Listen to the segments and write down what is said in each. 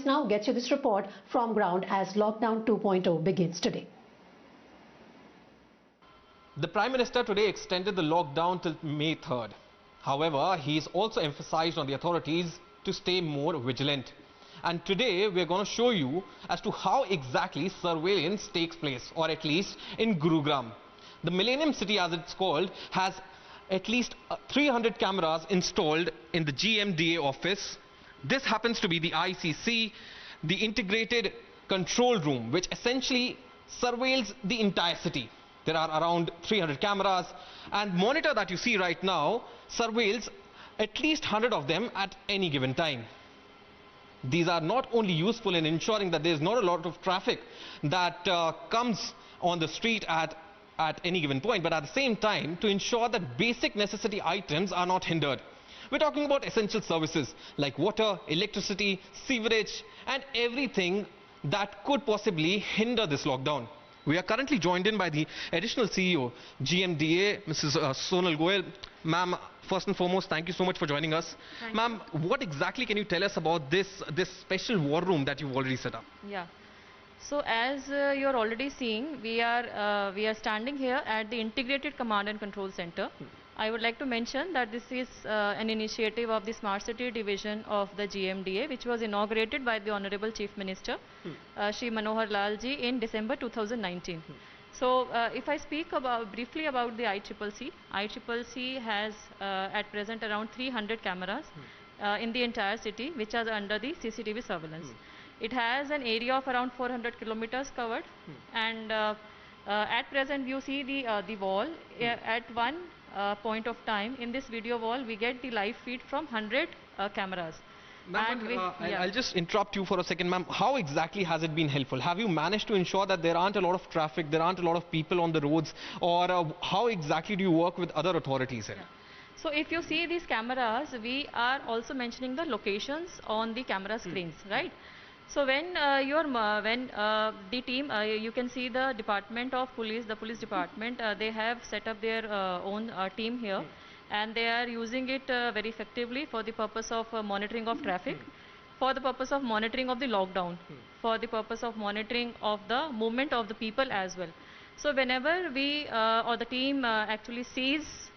Times Now gets you this report from ground as Lockdown 2.0 begins today. The Prime Minister today extended the lockdown till May 3rd. However, he's also emphasized on the authorities to stay more vigilant. And today we're going to show you as to how exactly surveillance takes place, or at least in Gurugram. The Millennium City, as it's called, has at least 300 cameras installed in the GMDA office. This happens to be the ICCC, the integrated control room, which essentially surveils the entire city. There are around 300 cameras, and monitor that you see right now surveils at least 100 of them at any given time. These are not only useful in ensuring that there is not a lot of traffic that comes on the street at any given point, but at the same time to ensure that basic necessity items are not hindered. We're talking about essential services like water, electricity, sewerage, and everything that could possibly hinder this lockdown. We are currently joined in by the additional CEO GMDA, Mrs. Sonal Goel. Ma'am, first and foremost, thank you so much for joining us. Ma'am, what exactly can you tell us about this special war room that you've already set up? Yeah. So as you're already seeing, we are standing here at the Integrated Command and Control Center. I would like to mention that this is an initiative of the Smart City Division of the GMDA, which was inaugurated by the Honourable Chief Minister, Shri Manohar Lal ji, in December 2019. So if I speak briefly about the ICCC has at present around 300 cameras in the entire city, which are under the CCTV surveillance. It has an area of around 400 kilometers covered, and at present you see the wall. At one point of time in this video wall, we get the live feed from 100 cameras. I'll just interrupt you for a second, ma'am. How exactly has it been helpful? Have you managed to ensure that there aren't a lot of traffic, there aren't a lot of people on the roads, or how exactly do you work with other authorities here? Yeah. So if you see these cameras, we are also mentioning the locations on the camera screens, right? So when the team, you can see the Department of Police, the police department, they have set up their own team here, and they are using it very effectively for the purpose of monitoring of traffic, for the purpose of monitoring of the lockdown, for the purpose of monitoring of the movement of the people as well. So whenever we or the team actually sees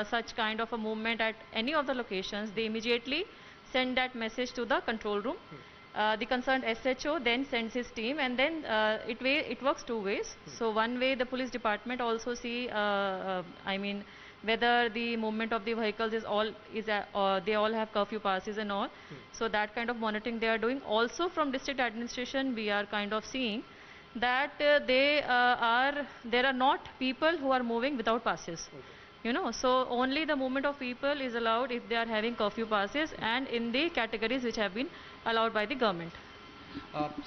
such kind of a movement at any of the locations, they immediately send that message to the control room. The concerned SHO then sends his team, and then it works two ways. So one way, the police department also see, whether the movement of the vehicles they all have curfew passes and all. So that kind of monitoring they are doing. Also from district administration, we are kind of seeing that there are not people who are moving without passes. You know, so only the movement of people is allowed if they are having curfew passes and in the categories which have been allowed by the government.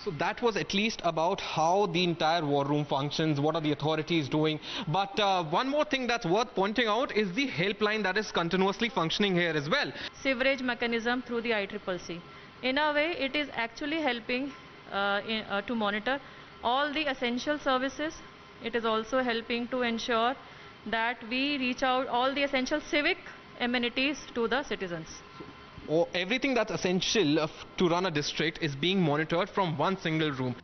So that was at least about how the entire war room functions, what are the authorities doing. But one more thing that's worth pointing out is the helpline that is continuously functioning here as well. Sewerage mechanism through the ICCC. In a way, it is actually helping to monitor all the essential services. It is also helping to ensure that we reach out all the essential civic amenities to the citizens. So, everything that's essential to run a district is being monitored from one single room.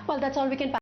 Well, that's all we can